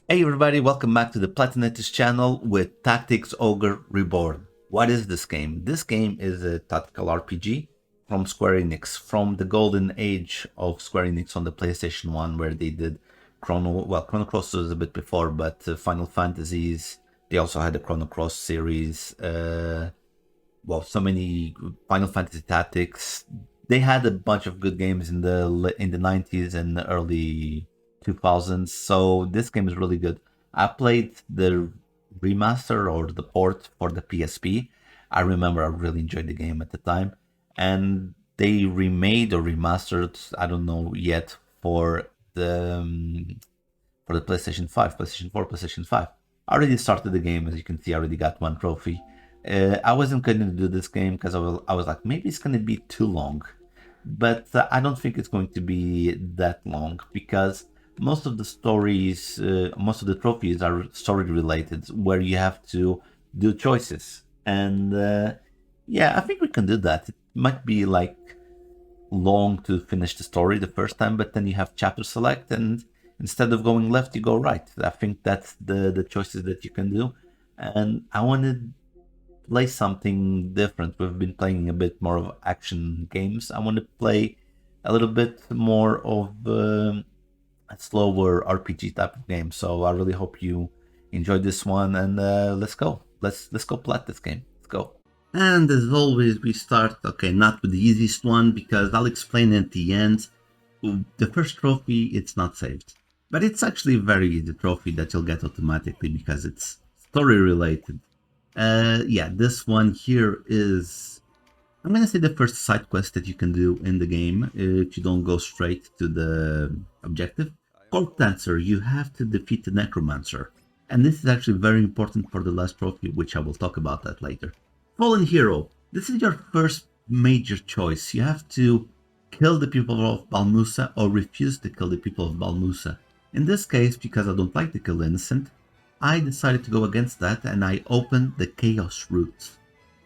Hey everybody, welcome back to the Platinator's channel with Tactics Ogre Reborn. What is this game? This game is a tactical RPG from Square Enix, from the golden age of Square Enix on the PlayStation 1 where they did Chrono Cross was a bit before, but Final Fantasies, they also had the Chrono Cross series, so many Final Fantasy Tactics. They had a bunch of good games in the 90s and the early 2000s. So this game is really good. I played the remaster or the port for the PSP. I remember I really enjoyed the game at the time, and they remade or remastered. I don't know yet for the PlayStation 5, PlayStation 4, PlayStation 5. I already started the game, as you can see. I already got one trophy. I wasn't going to do this game because I was like, maybe it's going to be too long. But I don't think it's going to be that long because most of the trophies are story related, where you have to do choices. And yeah, I think we can do that. It might be like long to finish the story the first time, but then you have chapter select, and instead of going left, you go right. I think that's the choices that you can do. And I want to play something different. We've been playing a bit more of action games. I want to play a little bit more of a slower RPG type of game. So I really hope you enjoyed this one, and let's go. Let's go plat this game. Let's go. And as always, we start, okay, not with the easiest one, because I'll explain at the end. The first trophy, it's not saved. But it's actually a very easy trophy that you'll get automatically because it's story related. Yeah, this one here is, I'm gonna say, the first side quest that you can do in the game if you don't go straight to the objective. Corpse Dancer, you have to defeat the Necromancer. And this is actually very important for the last trophy, which I will talk about that later. Fallen Hero. This is your first major choice. You have to kill the people of Balmusa or refuse to kill the people of Balmusa. In this case, because I don't like to kill the innocent, I decided to go against that and I opened the Chaos route.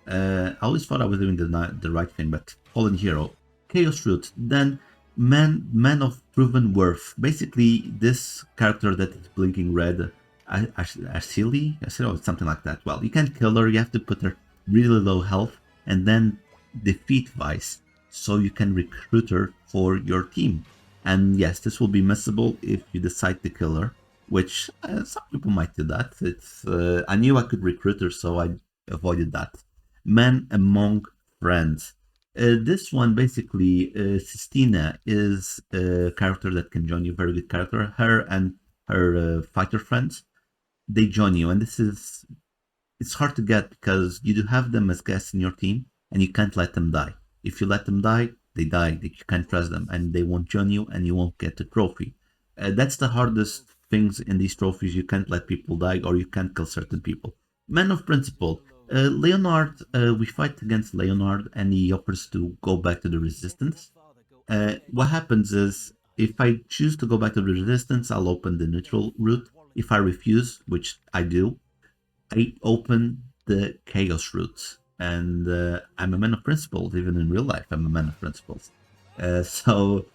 I always thought I was doing the right thing, but Fallen Hero. Chaos route. Then Man of Proven Worth. Basically, this character that is blinking red, Asili, something like that. Well, you can't kill her. You have to put her really low health and then defeat Vice, so you can recruit her for your team. And yes, this will be missable if you decide to kill her, which some people might do that. I knew I could recruit her, so I avoided that. Man Among Friends. This one basically, Sistina is a character that can join you, very good character. Her and her fighter friends, they join you, and it's hard to get because you do have them as guests in your team, and you can't let them die. If you let them die, they die. You can't trust them, and they won't join you, and you won't get the trophy. That's the hardest things in these trophies. You can't let people die, or you can't kill certain people. Man of Principle. Leonard, we fight against Leonard, and he offers to go back to the Resistance. What happens is, if I choose to go back to the Resistance, I'll open the neutral route. If I refuse, which I do, I open the chaos route, and I'm a man of principles. Even in real life, I'm a man of principles. So,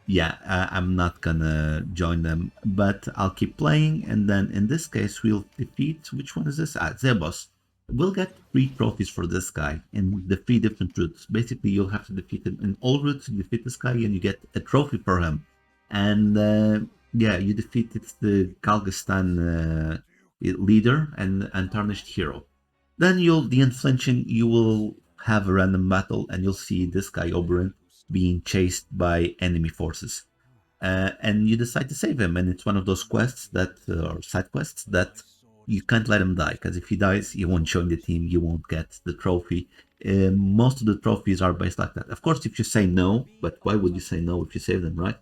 yeah, I'm not gonna join them, but I'll keep playing. And then in this case, we'll defeat. Which one is this? Zebos. We'll get 3 trophies for this guy in the 3 different routes. Basically, you'll have to defeat him in all routes. You defeat this guy, and you get a trophy for him. And yeah, you defeated the Kalgistan leader and tarnished hero. Then the unflinching, you will have a random battle and you'll see this guy Oberyn being chased by enemy forces. And you decide to save him, and it's one of those quests that or side quests that you can't let him die, because if he dies, you won't join the team, you won't get the trophy. Most of the trophies are based like that. Of course, if you say no, but why would you say no if you save them, right?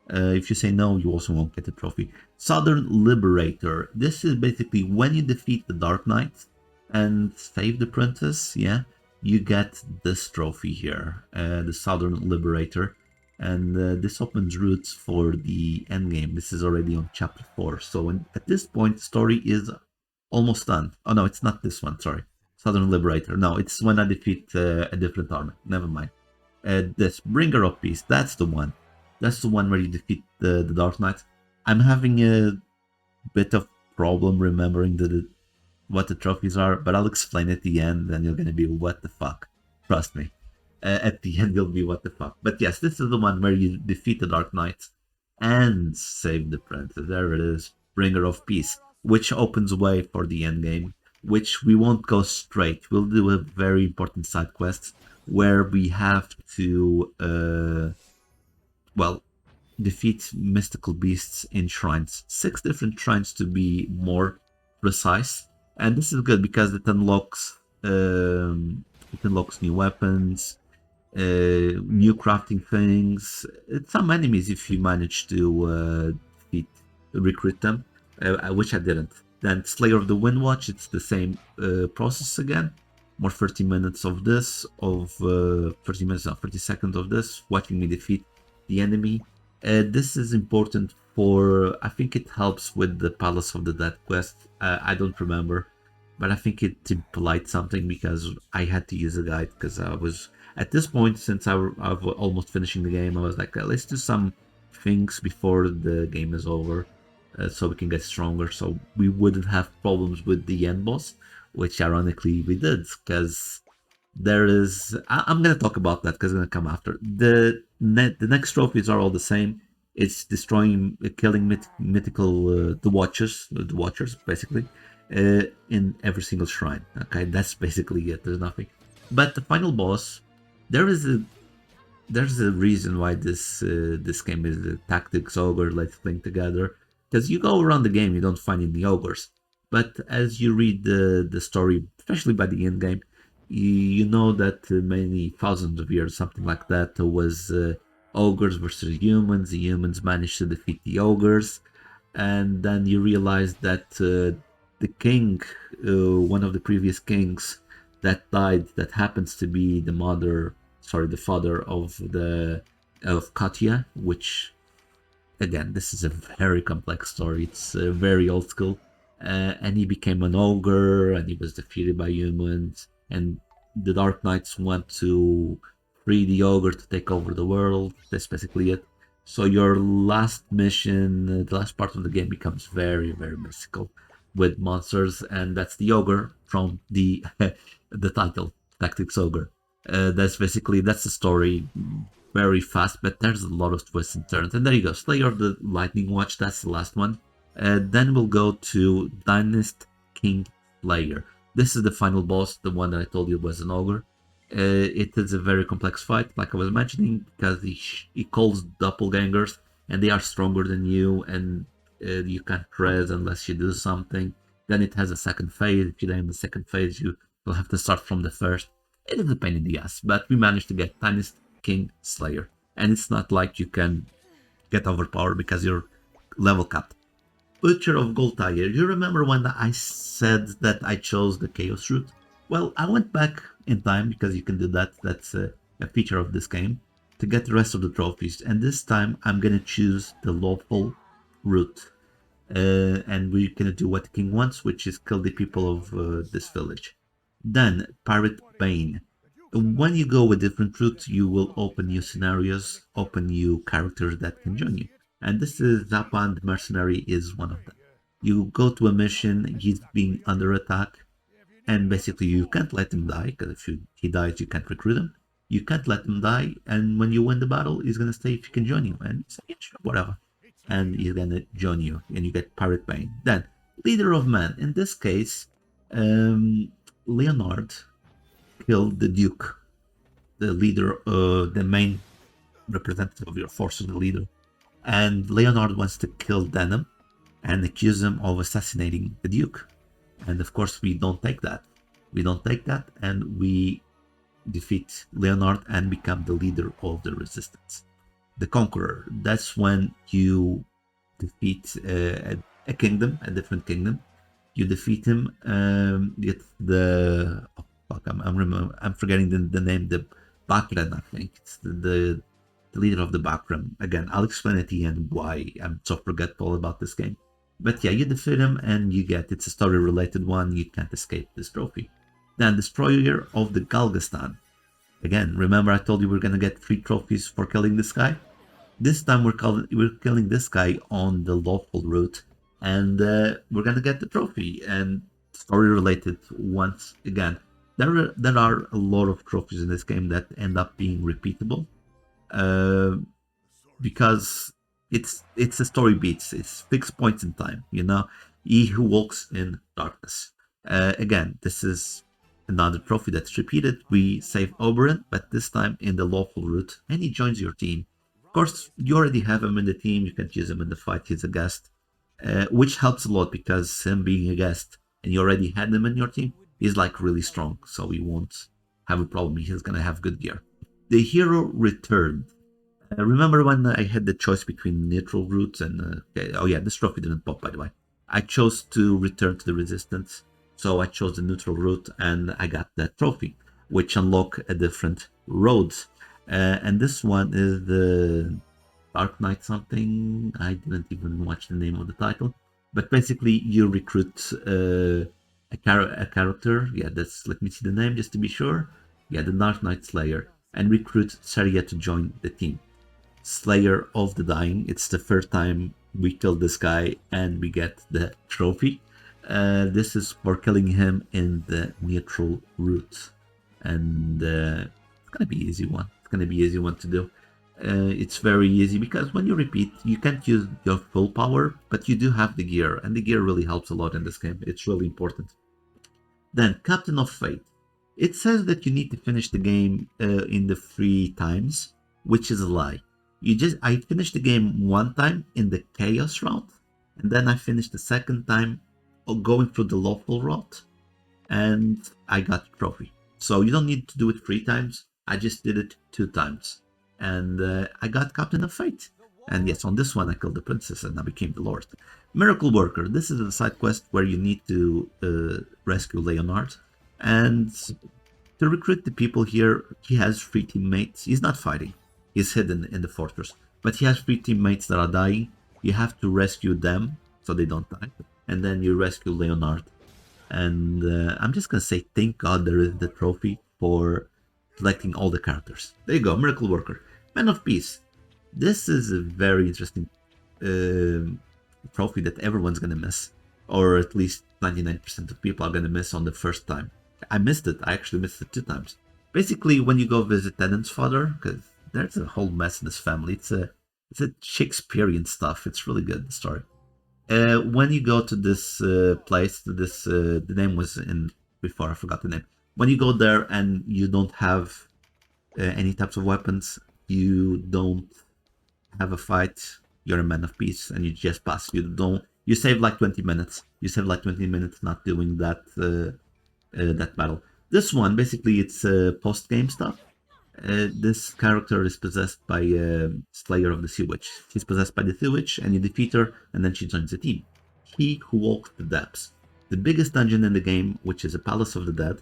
If you say no, you also won't get the trophy. Southern Liberator. This is basically when you defeat the Dark Knight and save the princess, yeah, you get this trophy here, the Southern Liberator. And this opens routes for the endgame. This is already on chapter 4. So at this point, the story is almost done. Oh no, it's not this one, sorry. Southern Liberator. No, it's when I defeat a different army. Never mind. This Bringer of Peace, that's the one. That's the one where you defeat the Dark Knight. I'm having a bit of problem remembering what the trophies are, but I'll explain at the end, and you're gonna be what the fuck. Trust me. At the end, you'll be what the fuck. But yes, this is the one where you defeat the Dark Knight and save the princess. There it is, Bringer of Peace, which opens way for the end game. Which we won't go straight. We'll do a very important side quest where we have to, well, defeat mystical beasts in shrines. 6 different shrines to be more precise. And this is good because it unlocks new weapons, new crafting things. Some enemies if you manage to defeat, recruit them, which I didn't. Then Slayer of the Windwatch, it's the same process again. More 30 minutes of this, 30 minutes, 30 seconds of this, watching me defeat the enemy. This is important for, I think it helps with the Palace of the Dead quest. I don't remember, but I think it implied something because I had to use a guide because I was, at this point, since I was almost finishing the game, I was like, let's do some things before the game is over so we can get stronger, so we wouldn't have problems with the end boss, which ironically we did because there is, I'm going to talk about that because it's going to come after. The next trophies are all the same. It's destroying, killing mythical, the Watchers basically, in every single shrine. Okay, that's basically it. There's nothing. But the final boss, there's a reason why this game is a tactics ogre. Let's link together because you go around the game, you don't find any ogres, but as you read the story, especially by the end game, you know that many thousands of years, something like that, was ogres versus humans. The humans managed to defeat the ogres, and then you realize that the king, one of the previous kings that died, that happens to be the father of Katya, which again, this is a very complex story. It's very old school. And he became an ogre, and he was defeated by humans. And the Dark Knights want to free the ogre to take over the world. That's basically it. So your last mission, the last part of the game, becomes very, very mystical with monsters, and that's the ogre from the the title, Tactics Ogre. That's the story. Very fast, but there's a lot of twists and turns. And there you go, Slayer of the Lightning Watch, that's the last one. Then we'll go to Dynast King Slayer. This is the final boss, the one that I told you was an ogre. It is a very complex fight, like I was mentioning, because he calls doppelgangers, and they are stronger than you, and you can't res unless you do something. Then it has a second phase. If you die in the second phase, you will have to start from the first. It is a pain in the ass, but we managed to get Dynast King Slayer, and it's not like you can get overpowered because you're level capped. Butcher of Goltire. You remember when I said that I chose the Chaos route? Well, I went back in time because you can do that. That's a feature of this game to get the rest of the trophies, and this time I'm gonna choose the lawful route, and we're gonna do what the king wants, which is kill the people of this village. Then Pirate Bane. When you go with different routes, you will open new scenarios, open new characters that can join you. And this is Zapan the Mercenary is one of them. You go to a mission, he's being under attack, and basically you can't let him die, because if he dies, you can't recruit him. You can't let him die, and when you win the battle, he's gonna say if he can join you, and you say, yeah, sure, whatever. And he's gonna join you, and you get Pirate Bane. Then, Leader of Men. In this case, Leonard killed the Duke, the leader, the main representative of your force, the leader. And Leonard wants to kill Denham and accuse him of assassinating the Duke. And of course, we don't take that. We don't take that, and we defeat Leonard and become the leader of the resistance. The Conqueror. That's when you defeat a kingdom, a different kingdom. You defeat him. It's the I'm forgetting the name. The Bakran, I think it's the leader of the Bakram. Again, I'll explain at the end why I'm so forgetful about this game. But yeah, you defeat him and you get, it's a story related one. You can't escape this trophy. Then Destroyer of the Galgastan. Again, remember I told you we're gonna get 3 trophies for killing this guy. This time we're killing this guy on the lawful route, and we're gonna get the trophy. And story related once again. There are a lot of trophies in this game that end up being repeatable. Uh, because it's a story beats. It's fixed points in time. He who walks in darkness. Again, this is another trophy that's repeated. We save Oberon, but this time in the lawful route, and he joins your team. Of course, you already have him in the team. You can use him in the fight. He's a guest, which helps a lot because him being a guest and you already had him in your team, he's like really strong. So we won't have a problem. He's gonna have good gear. The hero returned. Remember when I had the choice between neutral routes and okay, oh yeah, this trophy didn't pop by the way. I chose to return to the resistance, so I chose the neutral route and I got that trophy, which unlock a different roads. And this one is the Dark Knight something. I didn't even watch the name of the title, but basically you recruit a character. Yeah, that's let me see the name just to be sure. Yeah, the Dark Knight Slayer, and recruit Saria to join the team. Slayer of the Dying. It's the first time we kill this guy and we get the trophy. This is for killing him in the neutral route, and it's gonna be easy one. It's gonna be easy one to do. It's very easy because when you repeat, you can't use your full power, but you do have the gear, and the gear really helps a lot in this game. It's really important. Then Captain of Fate. It says that you need to finish the game in the 3 times, which is a lie. I finished the game 1 time in the chaos route, and then I finished the second time going through the lawful route, and I got a trophy. So you don't need to do it 3 times. I just did it 2 times, and I got Captain of Fate. And yes, on this one I killed the princess and I became the lord. Miracle Worker. This is a side quest where you need to rescue Leonard, and to recruit the people here, he has 3 teammates. He's not fighting. He's hidden in the fortress. But he has 3 teammates that are dying. You have to rescue them so they don't die. And then you rescue Leonard. And I'm just going to say thank God there is the trophy for selecting all the characters. There you go, Miracle Worker. Man of Peace. This is a very interesting trophy that everyone's going to miss. Or at least 99% of people are going to miss on the first time. I missed it. I actually missed it 2 times. Basically, when you go visit Tennant's father, because there's a whole mess in this family. It's a Shakespearean stuff. It's really good, the story. When you go to this place, the name was in before, I forgot the name. When you go there and you don't have any types of weapons, you don't have a fight, you're a man of peace and you just pass. You save like 20 minutes. You save like 20 minutes not doing that that battle. This one, basically, it's post-game stuff. This character is possessed by Slayer of the Sea Witch. She's possessed by the Sea Witch, and you defeat her, and then she joins the team. He Who Walked the Depths. The biggest dungeon in the game, which is a Palace of the Dead,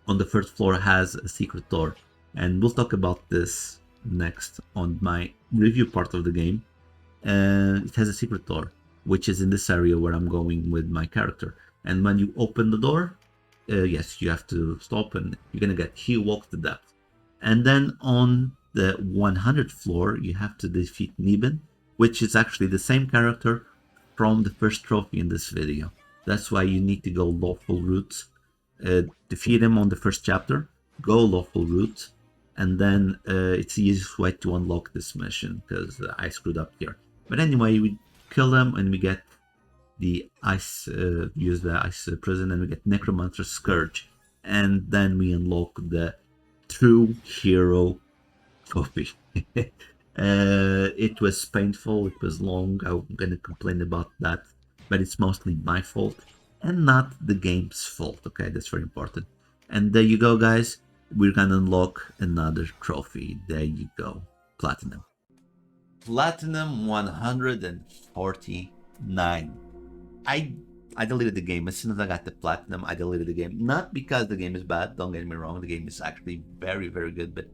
on the first floor has a secret door. And we'll talk about this next on my review part of the game. It has a secret door, which is in this area where I'm going with my character. And when you open the door, yes, you have to stop, and you're gonna get He Who Walked the Depths. And then on the 100th floor, you have to defeat Neben, which is actually the same character from the first trophy in this video. That's why you need to go lawful route, defeat him on the first chapter, go lawful route, and then it's the easiest way to unlock this mission, because I screwed up here. But anyway, we kill them and we get the ice, use the ice prison, and we get Necromancer Scourge. And then we unlock the True Hero trophy. It was painful, it was long, I'm gonna complain about that, but it's mostly my fault and not the game's fault, okay? That's very important. And there you go, guys, we're gonna unlock another trophy. There you go, Platinum. Platinum 149. I deleted the game. As soon as I got the platinum, I deleted the game. Not because the game is bad, don't get me wrong, the game is actually very, very good, but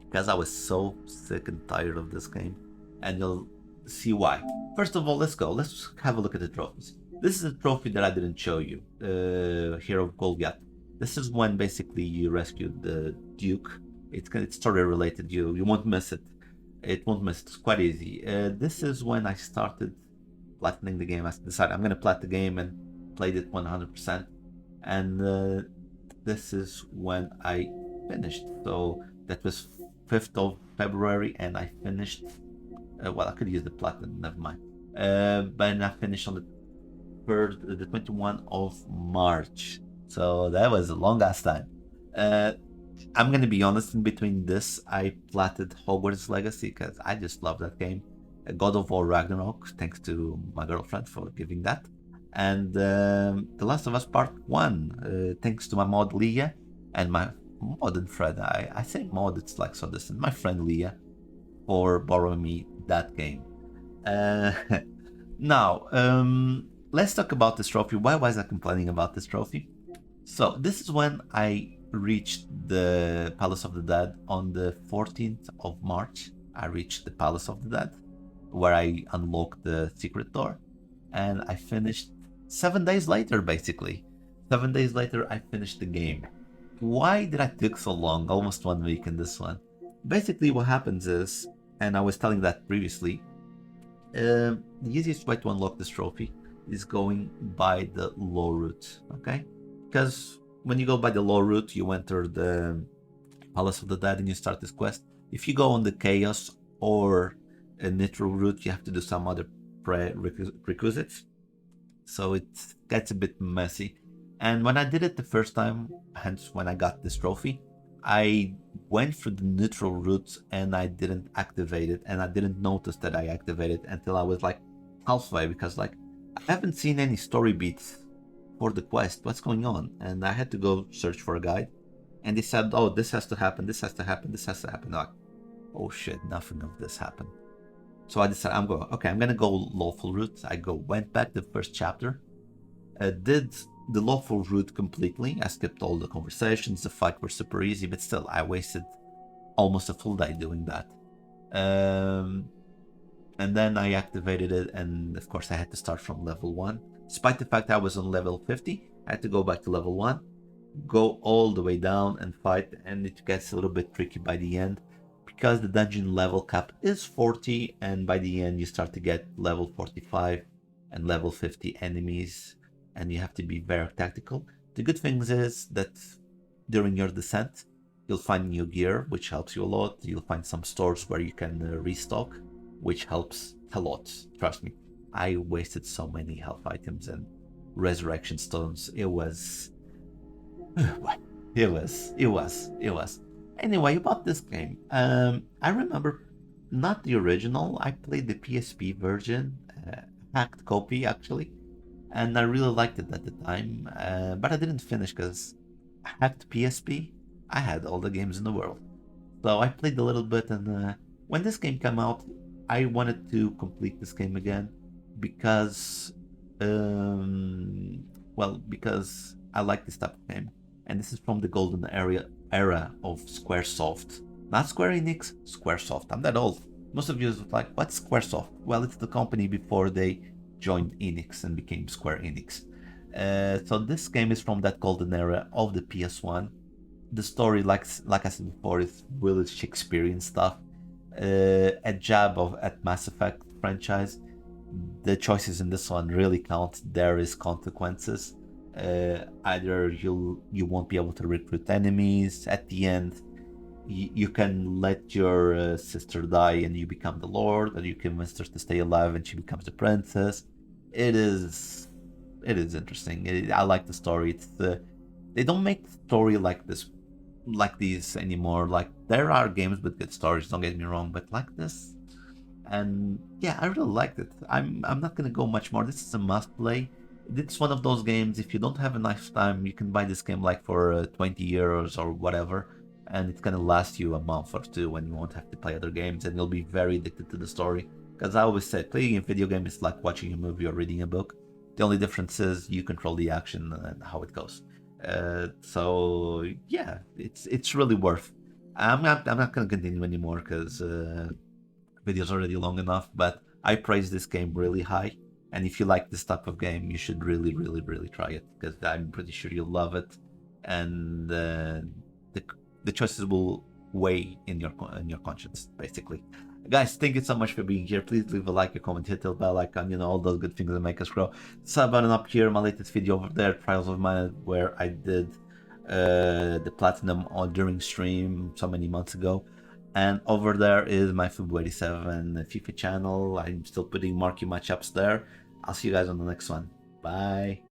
because I was so sick and tired of this game. And you'll see why. First of all, let's go. Let's have a look at the trophies. This is a trophy that I didn't show you. Hero of Golgotha. This is when basically you rescued the Duke. It's story related. You won't miss it. It won't miss it. It's quite easy. This is when I started platining the game. I decided I'm gonna plat the game and played it 100%. And this is when I finished. So that was 5th of February, and I finished. Well, I could use the platinum. Never mind. But I finished on the 21 of March. So that was a long ass time. I'm gonna be honest. In between this, I platted Hogwarts Legacy because I just love that game. God of War Ragnarok, thanks to my girlfriend for giving that, and The Last of Us Part One, thanks to my mod Leah and my mod and friend. I say mod, it's like so distant. My friend Leah for borrowing me that game. Uh, now, let's talk about this trophy. Why was I complaining about this trophy? So this is when I reached the Palace of the Dead on the 14th of March. I reached the Palace of the Dead, where I unlocked the secret door, and I finished 7 days later, basically. 7 days later, I finished the game. Why did I take so long? Almost 1 week in this one. Basically, what happens is, and I was telling that previously, the easiest way to unlock this trophy is going by the low route, okay? Because when you go by the low route, you enter the Palace of the Dead and you start this quest. If you go on the Chaos or a neutral route, you have to do some other prerequisites. So it gets a bit messy. And when I did it the first time, hence when I got this trophy, I went through the neutral route and I didn't activate it, and I didn't notice that I activated it until I was like halfway, because like I haven't seen any story beats for the quest. What's going on? And I had to go search for a guide, and they said, oh, this has to happen, this has to happen, this has to happen. Like, oh shit, nothing of this happened. So I decided I'm gonna go lawful route. Went back to the first chapter, did the lawful route completely. I skipped all the conversations. The fight were super easy, but still I wasted almost a full day doing that. And then I activated it, and of course I had to start from level 1. Despite the fact I was on level 50, I had to go back to level 1, go all the way down and fight, and it gets a little bit tricky by the end, because the dungeon level cap is 40, and by the end you start to get level 45 and level 50 enemies, and you have to be very tactical. The good thing is that during your descent, you'll find new gear, which helps you a lot. You'll find some stores where you can restock, which helps a lot. Trust me, I wasted so many health items and resurrection stones. It was. It was. Anyway, about this game, I remember not the original. I played the PSP version, hacked copy actually, and I really liked it at the time. But I didn't finish because hacked PSP. I had all the games in the world, so I played a little bit. And when this game came out, I wanted to complete this game again because, because I like this type of game, and this is from the golden era of Squaresoft. Not Square Enix, Squaresoft. I'm that old. Most of you are like, what's Squaresoft? Well, it's the company before they joined Enix and became Square Enix. So this game is from that golden era of the PS1. The story, like I said before, is really Shakespearean stuff. A jab at Mass Effect franchise. The choices in this one really count. There is consequences. Either you won't be able to recruit enemies at the end. You can let your sister die and you become the lord, or you convince her to stay alive and she becomes the princess. It is interesting. I like the story. It's they don't make the story like these anymore. Like, there are games with good stories, don't get me wrong, but like this. And yeah, I really liked it. I'm not gonna go much more. This is a must play. It's one of those games, if you don't have enough time, you can buy this game like for 20 euros or whatever, and it's gonna last you a month or two when you won't have to play other games, and you'll be very addicted to the story. Because I always say, playing a video game is like watching a movie or reading a book. The only difference is you control the action and how it goes. So yeah, it's really worth. I'm not gonna continue anymore because video's already long enough. But I praise this game really high, and if you like this type of game, you should really, really, really try it, because I'm pretty sure you'll love it, and the choices will weigh in your conscience, basically. Guys, thank you so much for being here. Please leave a like, a comment, hit the bell icon, all those good things that make us grow. Sub button up here, my latest video over there, Trials of Mana, where I did the platinum during stream so many months ago. And over there is my Fubu87 FIFA channel. I'm still putting marquee matchups there. I'll see you guys on the next one. Bye.